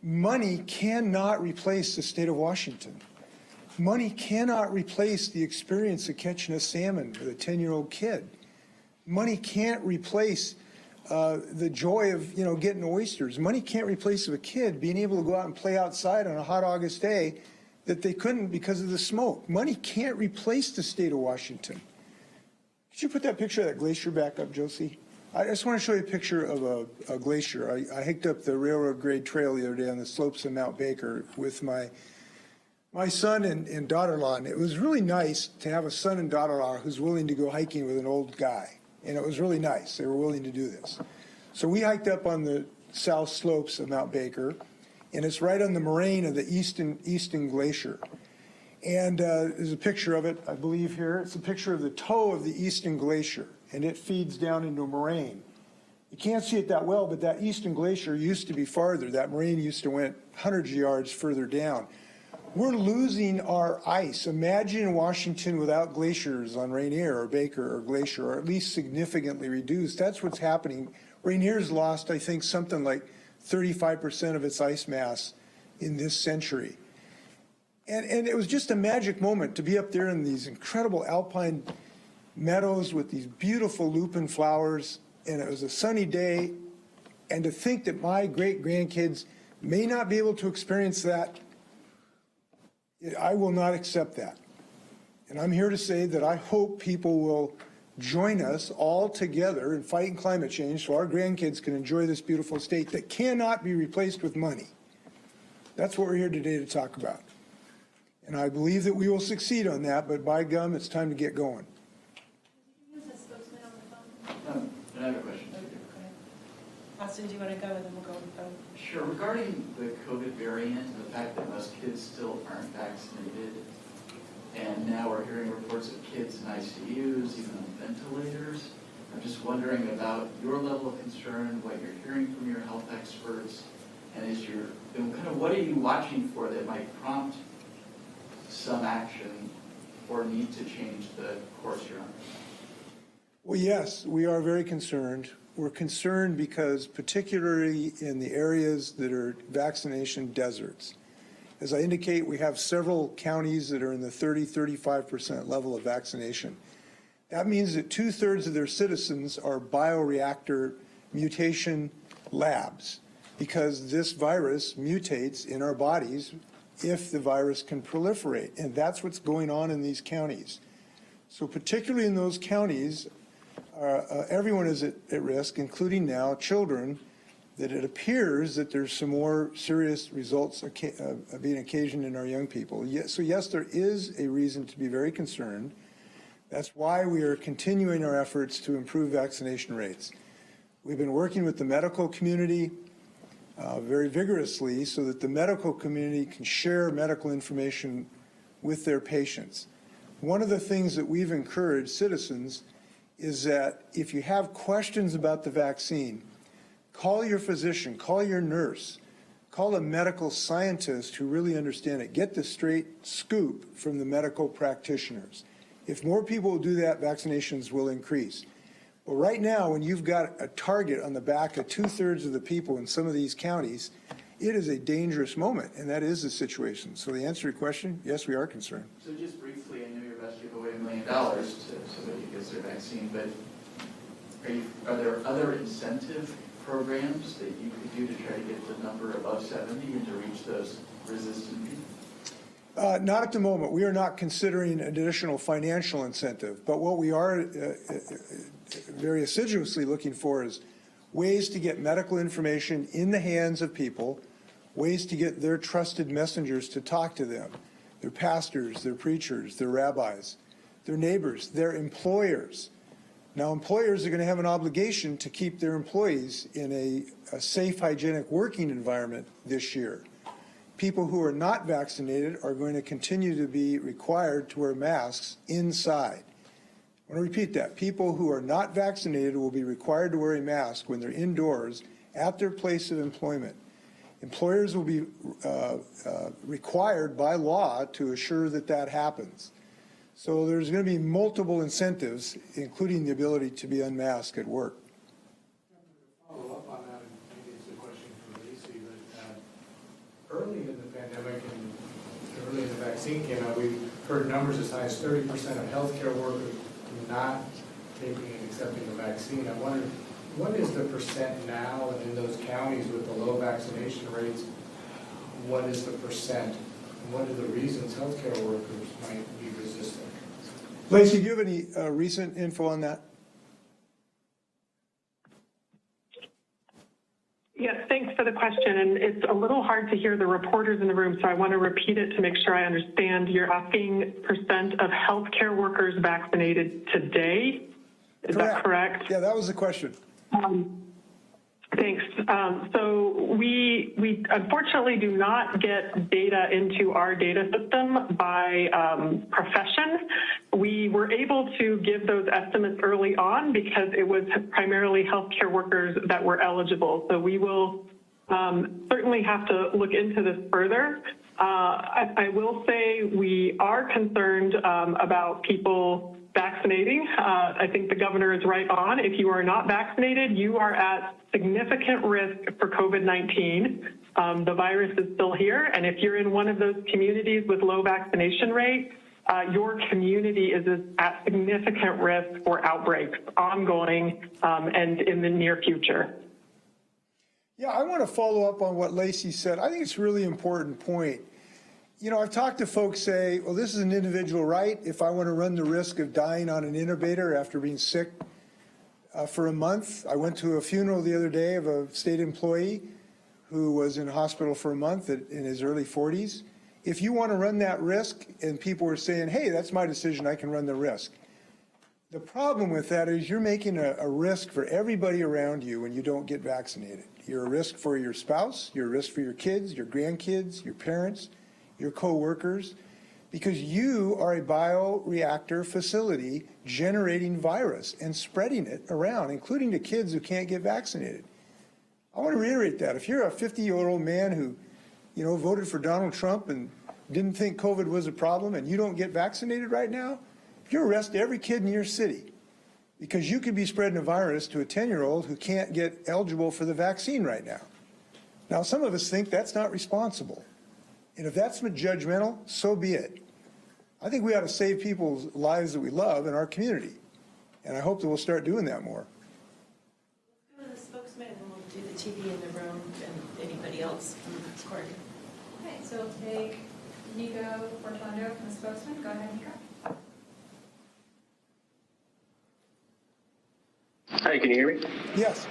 Money cannot replace the state of Washington. Money cannot replace the experience of catching a salmon with a 10-year-old kid. Money can't replace the joy of, getting oysters. Money can't replace a kid being able to go out and play outside on a hot August day that they couldn't because of the smoke. Money can't replace the state of Washington. Could you put that picture of that glacier back up, Josie? I just want to show you a picture of a glacier. I hiked up the railroad grade trail the other day on the slopes of Mount Baker with my son and daughter-in-law, and it was really nice to have a son and daughter-in-law who's willing to go hiking with an old guy. And it was really nice. They were willing to do this. So we hiked up on the south slopes of Mount Baker, and it's right on the moraine of the Easton Glacier. And there's a picture of it, I believe, here. It's a picture of the toe of the Easton Glacier, and it feeds down into a moraine. You can't see it that well, but that Easton Glacier used to be farther. That moraine used to went hundreds of yards further down. We're losing our ice. Imagine Washington without glaciers on Rainier or Baker or Glacier, or at least significantly reduced. That's what's happening. Rainier's lost, I think, something like 35% of its ice mass in this century. And it was just a magic moment to be up there in these incredible alpine meadows with these beautiful lupin flowers, and it was a sunny day, and to think that my great-grandkids may not be able to experience that, I will not accept that. And I'm here to say that I hope people will join us all together in fighting climate change so our grandkids can enjoy this beautiful state that cannot be replaced with money. That's what we're here today to talk about. And I believe that we will succeed on that, but by gum, it's time to get going. I have a question. Austin, do you want to go and then we'll go with phone? Sure. Regarding the COVID variant and the fact that most kids still aren't vaccinated, and now we're hearing reports of kids in ICUs, even on ventilators, I'm just wondering about your level of concern, what you're hearing from your health experts, and what are you watching for that might prompt some action or need to change the course you're on? Well, yes, we are very concerned. We're concerned because particularly in the areas that are vaccination deserts. As I indicate, we have several counties that are in the 30-35% level of vaccination. That means that 2/3 of their citizens are bioreactor mutation labs because this virus mutates in our bodies if the virus can proliferate. And that's what's going on in these counties. So particularly in those counties, everyone is at risk, including now children, that it appears that there's some more serious results being occasioned in our young people. So yes, there is a reason to be very concerned. That's why we are continuing our efforts to improve vaccination rates. We've been working with the medical community very vigorously so that the medical community can share medical information with their patients. One of the things that we've encouraged citizens is that if you have questions about the vaccine, call your physician, call your nurse, call a medical scientist who really understand it. Get the straight scoop from the medical practitioners. If more people will do that, vaccinations will increase. But right now, when you've got a target on the back of 2/3 of the people in some of these counties, it is a dangerous moment, and that is the situation. So the answer to your question, yes, we are concerned. So just briefly, I know you're about to give away $1 million to somebody who gets their vaccine, but are there other incentive programs that you could do to try to get the number above 70 and to reach those resistant people? Not at the moment. We are not considering additional financial incentive, but what we are very assiduously looking for is ways to get medical information in the hands of people, ways to get their trusted messengers to talk to them, their pastors, their preachers, their rabbis, their neighbors, their employers. Now, employers are going to have an obligation to keep their employees in a safe, hygienic working environment this year. people who are not vaccinated are going to continue to be required to wear masks inside. I want to repeat that. People who are not vaccinated will be required to wear a mask when they're indoors at their place of employment. Employers will be required by law to assure that that happens. So there's going to be multiple incentives, including the ability to be unmasked at work. Follow up on that, and maybe it's a question for Lacey, but early in the pandemic and early in the vaccine came out, we heard numbers as high as 30% of healthcare workers not taking and accepting the vaccine. I wonder, what is the percent now, and in those counties with the low vaccination rates, what is the percent? And what are the reasons healthcare workers might be resistant? Lacey, do you have any recent info on that? Yes, thanks for the question. And it's a little hard to hear the reporters in the room, so I want to repeat it to make sure I understand. You're asking percent of healthcare workers vaccinated today? Is that correct? Yeah, that was the question. Thanks. So we unfortunately do not get data into our data system by profession. We were able to give those estimates early on because it was primarily healthcare workers that were eligible. So we will certainly have to look into this further. I will say we are concerned about people vaccinating. I think the governor is right on. If you are not vaccinated, you are at significant risk for COVID-19. The virus is still here, and if you're in one of those communities with low vaccination rate, your community is at significant risk for outbreaks, ongoing and in the near future. Yeah, I want to follow up on what Lacey said. I think it's a really important point. You know, I've talked to folks say, well, this is an individual right. If I want to run the risk of dying on an intubator after being sick for a month. I went to a funeral the other day of a state employee who was in hospital for a month in his early 40s. If you want to run that risk, and people are saying, hey, that's my decision, I can run the risk. The problem with that is you're making a risk for everybody around you when you don't get vaccinated. You're a risk for your spouse, you're a risk for your kids, your grandkids, your parents, your co-workers, because you are a bioreactor facility generating virus and spreading it around, including to kids who can't get vaccinated. I want to reiterate that. If you're a 50-year-old man who, you know, voted for Donald Trump and didn't think COVID was a problem and you don't get vaccinated right now, you arrest every kid in your city because you could be spreading a virus to a 10-year-old who can't get eligible for the vaccine right now. Now, some of us think that's not responsible. And if that's judgmental, so be it. I think we ought to save people's lives that we love in our community. And I hope that we'll start doing that more. Let's go to the spokesman and we'll do the TV in the room and anybody else from the court. Okay, so we'll take Nico Portondo from the spokesman. Go ahead, Nico. Hi, can you hear me? Yes.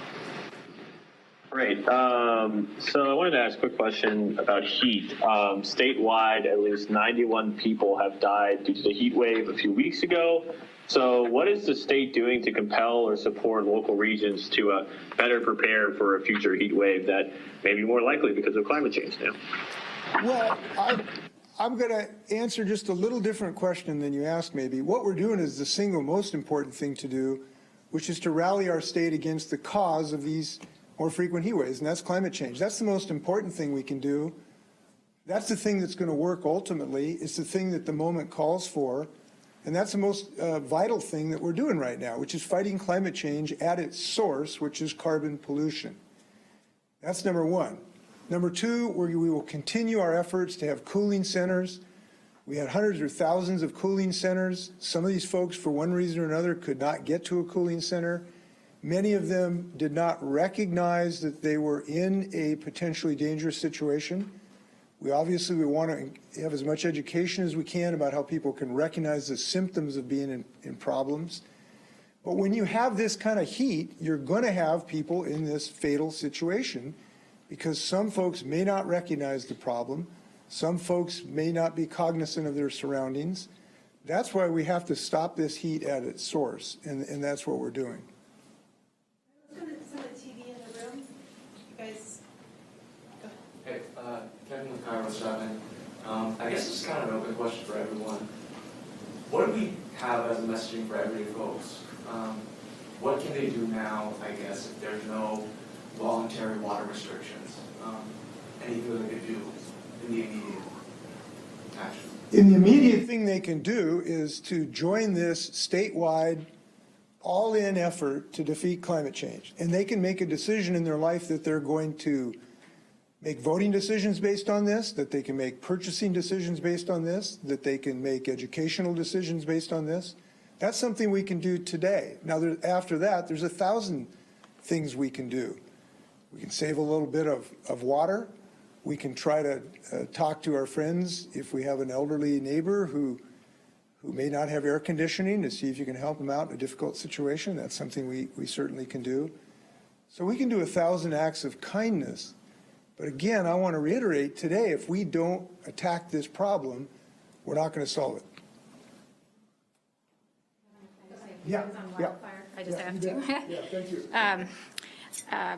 Great. So I wanted to ask a quick question about heat. Statewide, at least 91 people have died due to the heat wave a few weeks ago. So what is the state doing to compel or support local regions to better prepare for a future heat wave that may be more likely because of climate change now? Well, I'm going to answer just a little different question than you asked maybe. What we're doing is the single most important thing to do, which is to rally our state against the cause of these more frequent heat waves, and that's climate change. That's the most important thing we can do. That's the thing that's going to work ultimately. It's the thing that the moment calls for, and that's the most vital thing that we're doing right now, which is fighting climate change at its source, which is carbon pollution. That's number one. Number two, we will continue our efforts to have cooling centers. We had hundreds or thousands of cooling centers. Some of these folks, for one reason or another, could not get to a cooling center. Many of them did not recognize that they were in a potentially dangerous situation. We obviously want to have as much education as we can about how people can recognize the symptoms of being in problems. But when you have this kind of heat, you're going to have people in this fatal situation because some folks may not recognize the problem. Some folks may not be cognizant of their surroundings. That's why we have to stop this heat at its source, and that's what we're doing. Let's go to some of the TV in the room. You guys, go ahead. Hey, Kevin Carlos, I guess it's kind of an open question for everyone. What do we have as a messaging for everyday folks? What can they do now, I guess, if there's no voluntary water restrictions? Anything that they could do in the immediate action? In the immediate thing they can do is to join this statewide, all-in effort to defeat climate change. And they can make a decision in their life that they're going to make voting decisions based on this, that they can make purchasing decisions based on this, that they can make educational decisions based on this. That's something we can do today. Now, after that, there's 1,000 things we can do. We can save a little bit of water. We can try to talk to our friends if we have an elderly neighbor who may not have air conditioning, to see if you can help them out in a difficult situation. That's something we certainly can do. So we can do 1,000 acts of kindness. But again, I want to reiterate today, if we don't attack this problem, we're not going to solve it. Yeah. I just have to. Yeah, thank you.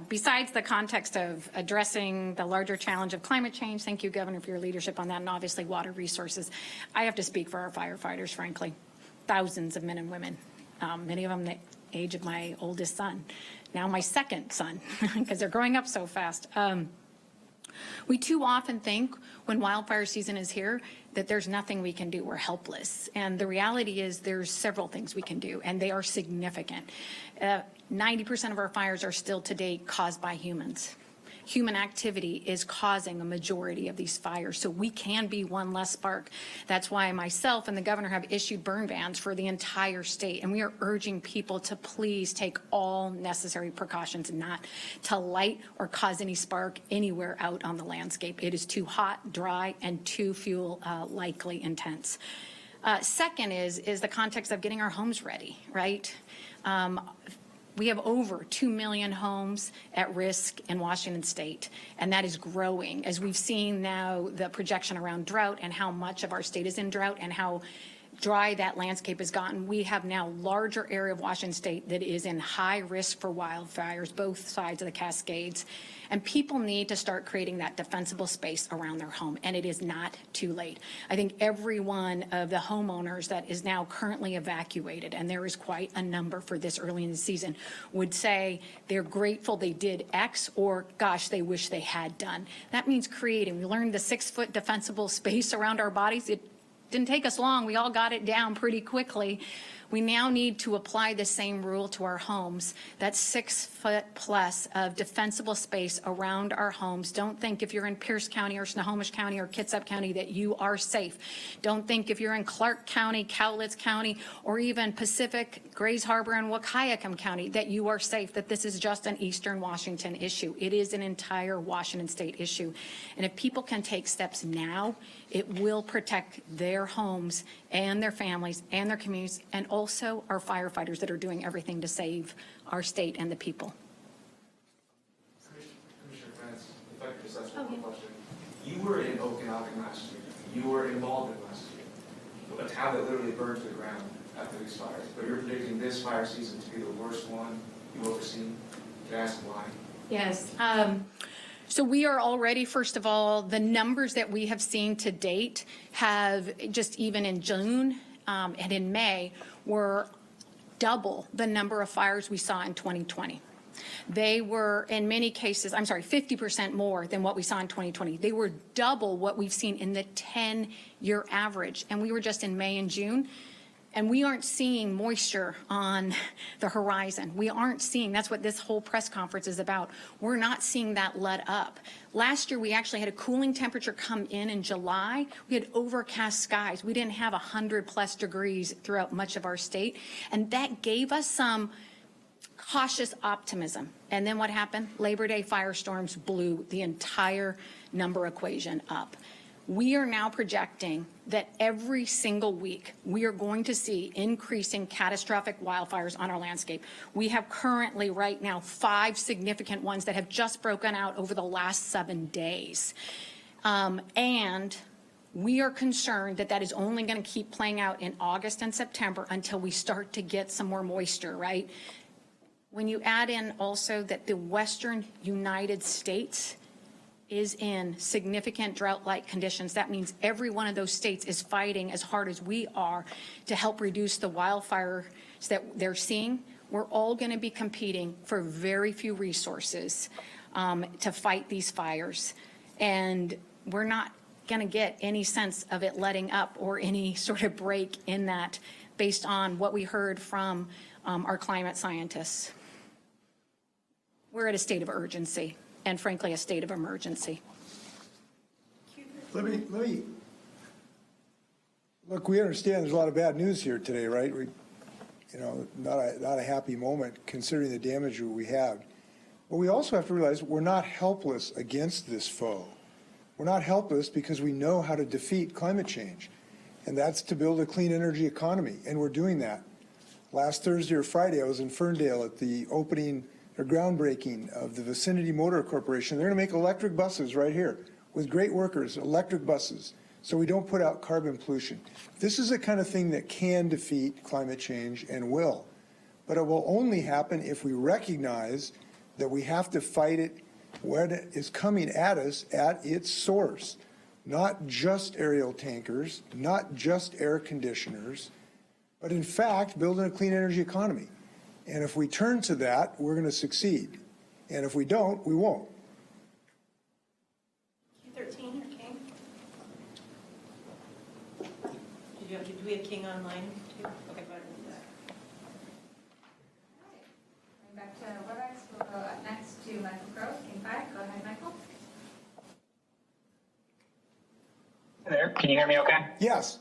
Besides the context of addressing the larger challenge of climate change, thank you, Governor, for your leadership on that, and obviously water resources. I have to speak for our firefighters, frankly. Thousands of men and women, many of them the age of my oldest son, now my second son, because they're growing up so fast. We too often think when wildfire season is here that there's nothing we can do. We're helpless. And the reality is there's several things we can do, and they are significant. 90% of our fires are still to date caused by humans. Human activity is causing a majority of these fires, so we can be one less spark. That's why myself and the governor have issued burn bans for the entire state, and we are urging people to please take all necessary precautions not to light or cause any spark anywhere out on the landscape. It is too hot, dry, and too fuel likely intense. Second is the context of getting our homes ready, right? We have over 2 million homes at risk in Washington state, and that is growing as we've seen now the projection around drought and how much of our state is in drought and how dry that landscape has gotten. We have now larger area of Washington state that is in high risk for wildfires, both sides of the Cascades. And people need to start creating that defensible space around their home, and it is not too late. I think every one of the homeowners that is now currently evacuated, and there is quite a number for this early in the season, would say they're grateful they did X, or gosh, they wish they had done. That means creating. We learned the 6-foot defensible space around our bodies. It didn't take us long. We all got it down pretty quickly. We now need to apply the same rule to our homes. That's 6 foot plus of defensible space around our homes. Don't think if you're in Pierce County or Snohomish County or Kitsap County that you are safe. Don't think if you're in Clark County, Cowlitz County, or even Pacific, Grays Harbor, and Wahkiakum County that you are safe, that this is just an Eastern Washington issue. It is an entire Washington state issue. And if people can take steps now, it will protect their homes and their families and their communities, and also our firefighters that are doing everything to save our state and the people. Commissioner France, if I could just ask one more question. You were in Okanagan last year. You were in Malden last year. A town that literally burned to the ground after these fires. But you're predicting this fire season to be the worst one you've ever seen. Can I ask why? Yes. So we are already, first of all, the numbers that we have seen to date have just even in June and in May were double the number of fires we saw in 2020. They were, in many cases, 50% more than what we saw in 2020. They were double what we've seen in the 10-year average. And we were just in May and June. And we aren't seeing moisture on the horizon. We aren't seeing, that's what this whole press conference is about. We're not seeing that let up. Last year, we actually had a cooling temperature come in July. We had overcast skies. We didn't have 100+ degrees throughout much of our state. And that gave us some cautious optimism. And then what happened? Labor Day firestorms blew the entire number equation up. We are now projecting that every single week we are going to see increasing catastrophic wildfires on our landscape. We have currently right now 5 significant ones that have just broken out over the last 7 days. And we are concerned that that is only going to keep playing out in August and September until we start to get some more moisture, right? When you add in also that the Western United States is in significant drought-like conditions, that means every one of those states is fighting as hard as we are to help reduce the wildfires that they're seeing. We're all going to be competing for very few resources to fight these fires. And we're not going to get any sense of it letting up or any sort of break in that based on what we heard from our climate scientists. We're at a state of urgency and frankly, a state of emergency. Let me, look, we understand there's a lot of bad news here today, right? Not a happy moment considering the damage we have. But we also have to realize we're not helpless against this foe. We're not helpless because we know how to defeat climate change, and that's to build a clean energy economy, and we're doing that. Last Thursday or Friday, I was in Ferndale at the opening or groundbreaking of the Vicinity Motor Corporation. They're going to make electric buses right here with great workers, electric buses, so we don't put out carbon pollution. This is the kind of thing that can defeat climate change and will. But it will only happen if we recognize that we have to fight it when it is coming at us at its source. Not just aerial tankers, not just air conditioners, but in fact, building a clean energy economy. And if we turn to that, we're going to succeed. And if we don't, we won't. Q13 or King? Do we have King online too? Okay, go ahead and do that. Going back to WebEx, we'll go up next to Michael Crowe, King 5. Go ahead, Michael. Hey there, can you hear me okay? Yes.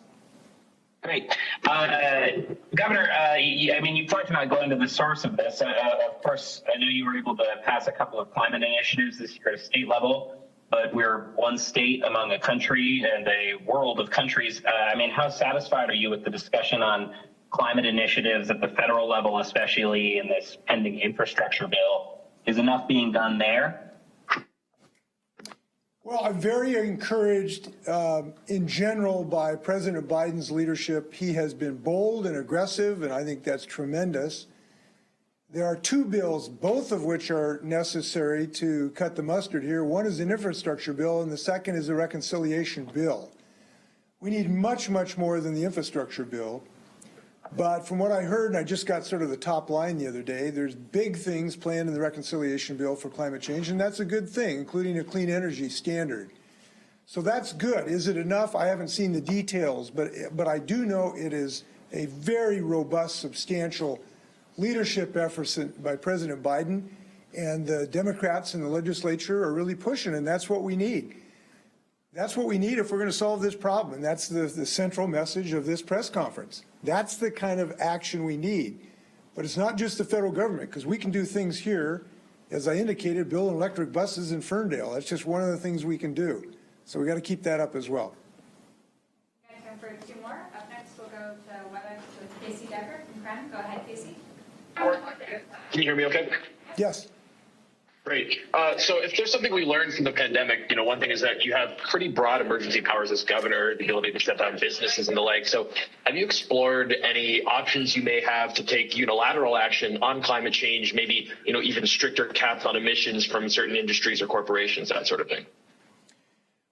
Great. Governor, you talked about going to the source of this. Of course, I know you were able to pass a couple of climate initiatives this year at a state level, but we're one state among a country and a world of countries. How satisfied are you with the discussion on climate initiatives at the federal level, especially in this pending infrastructure bill? Is enough being done there? Well, I'm very encouraged in general by President Biden's leadership. He has been bold and aggressive, and I think that's tremendous. There are two bills, both of which are necessary to cut the mustard here. One is an infrastructure bill, and the second is a reconciliation bill. We need much, much more than the infrastructure bill. But from what I heard, and I just got sort of the top line the other day, there's big things planned in the reconciliation bill for climate change, and that's a good thing, including a clean energy standard. So that's good. Is it enough? I haven't seen the details, but I do know it is a very robust, substantial leadership effort by President Biden, and the Democrats in the legislature are really pushing, and that's what we need. That's what we need if we're going to solve this problem, and that's the central message of this press conference. That's the kind of action we need. But it's not just the federal government, because we can do things here, as I indicated, build electric buses in Ferndale. That's just one of the things we can do. So we got to keep that up as well. We got time for two more. Up next, we'll go to WebEx with Casey Decker from Cran. Go ahead, Casey. Can you hear me okay? Yes. Great. So if there's something we learned from the pandemic, one thing is that you have pretty broad emergency powers as governor, the ability to shut down businesses and the like. So have you explored any options you may have to take unilateral action on climate change, maybe, even stricter caps on emissions from certain industries or corporations, that sort of thing?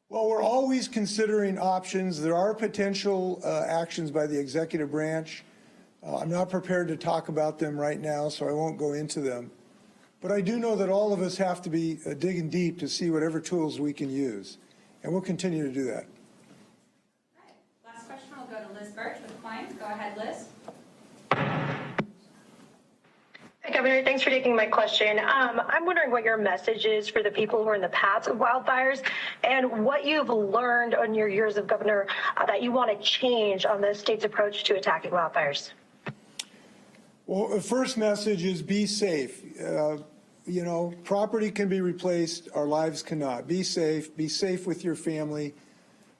Well, we're always considering options. There are potential actions by the executive branch. I'm not prepared to talk about them right now, so I won't go into them. But I do know that all of us have to be digging deep to see whatever tools we can use, and we'll continue to do that. All right. Last question will go to Liz Birch with Clients. Go ahead, Liz. Hi, Governor. Thanks for taking my question. I'm wondering what your message is for the people who are in the paths of wildfires and what you've learned on your years of governor that you want to change on the state's approach to attacking wildfires. Well, the first message is be safe. Property can be replaced, our lives cannot. Be safe with your family.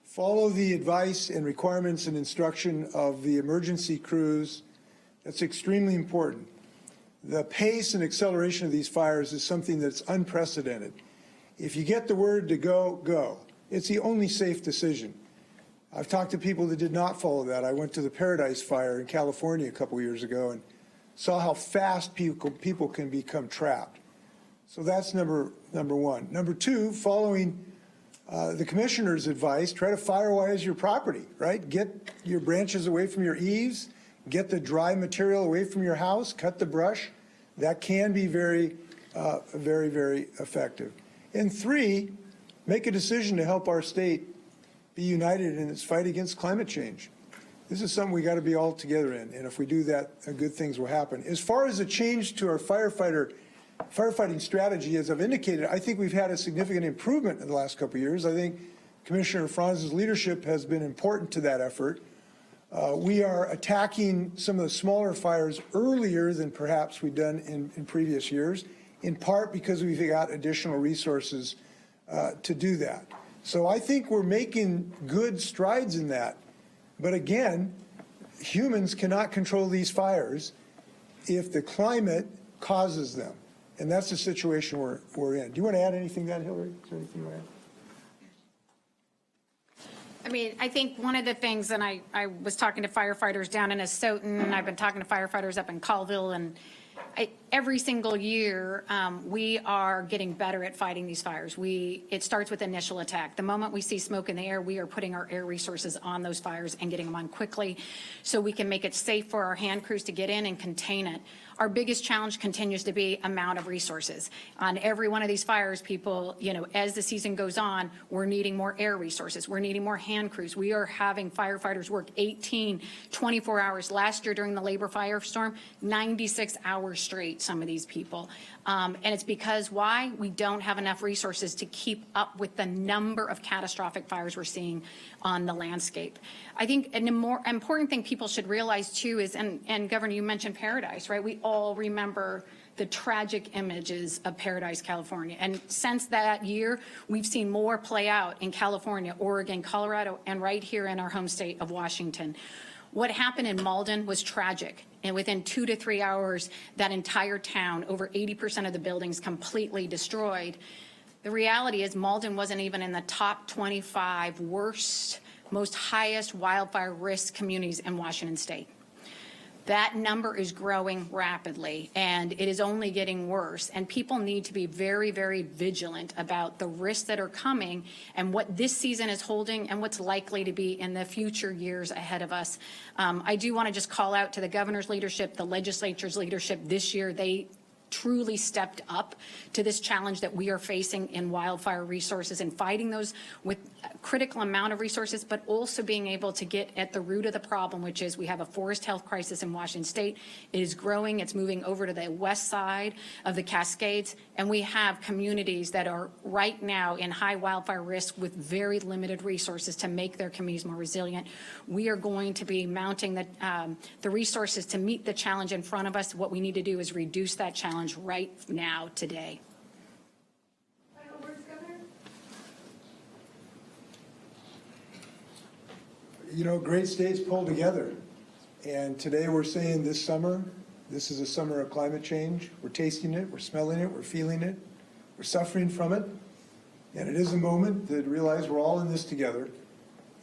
Follow the advice and requirements and instruction of the emergency crews. That's extremely important. The pace and acceleration of these fires is something that's unprecedented. If you get the word to go, go. It's the only safe decision. I've talked to people that did not follow that. I went to the Paradise Fire in California a couple years ago and saw how fast people can become trapped. So that's number one. Number two, following the commissioner's advice, try to firewise your property, right? Get your branches away from your eaves, get the dry material away from your house, cut the brush. That can be very, very effective. And three, make a decision to help our state be united in its fight against climate change. This is something we got to be all together in, and if we do that, good things will happen. As far as a change to our firefighting strategy, as I've indicated, I think we've had a significant improvement in the last couple of years. I think Commissioner Franz's leadership has been important to that effort. We are attacking some of the smaller fires earlier than perhaps we've done in previous years, in part because we've got additional resources to do that. So I think we're making good strides in that. But again, humans cannot control these fires if the climate causes them. And that's the situation we're in. Do you want to add anything to that, Hillary? Is there anything you want to add? I mean, I think one of the things, and I was talking to firefighters down in Asotin, and I've been talking to firefighters up in Colville, and every single year, we are getting better at fighting these fires. It starts with initial attack. The moment we see smoke in the air, we are putting our air resources on those fires and getting them on quickly so we can make it safe for our hand crews to get in and contain it. Our biggest challenge continues to be amount of resources. On every one of these fires, people, as the season goes on, we're needing more air resources. We're needing more hand crews. We are having firefighters work 18, 24 hours. Last year during the labor firestorm, 96 hours straight, some of these people. And it's because why? We don't have enough resources to keep up with the number of catastrophic fires we're seeing on the landscape. I think a more important thing people should realize too is, and Governor, you mentioned Paradise, right? We all remember the tragic images of Paradise, California. And since that year, we've seen more play out in California, Oregon, Colorado, and right here in our home state of Washington. What happened in Malden was tragic. And within 2 to 3 hours, that entire town, over 80% of the buildings completely destroyed. The reality is Malden wasn't even in the top 25 worst, most highest wildfire risk communities in Washington state. That number is growing rapidly, and it is only getting worse. And people need to be very, very vigilant about the risks that are coming and what this season is holding and what's likely to be in the future years ahead of us. I do want to just call out to the governor's leadership, the legislature's leadership this year. They truly stepped up to this challenge that we are facing in wildfire resources and fighting those with a critical amount of resources, but also being able to get at the root of the problem, which is we have a forest health crisis in Washington state. It is growing. It's moving over to the west side of the Cascades, and we have communities that are right now in high wildfire risk with very limited resources to make their communities more resilient. We are going to be mounting the resources to meet the challenge in front of us. What we need to do is reduce that challenge right now, today. Final words, Governor? Great states pull together. And today we're saying this summer, this is a summer of climate change. We're tasting it, we're smelling it, we're feeling it, we're suffering from it. And it is a moment to realize we're all in this together.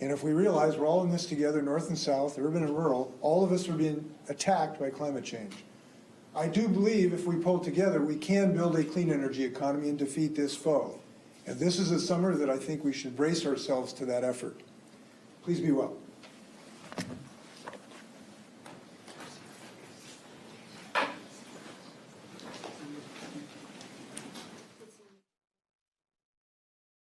And if we realize we're all in this together, north and south, urban and rural, all of us are being attacked by climate change. I do believe if we pull together, we can build a clean energy economy and defeat this foe. And this is a summer that I think we should brace ourselves to that effort. Please be well.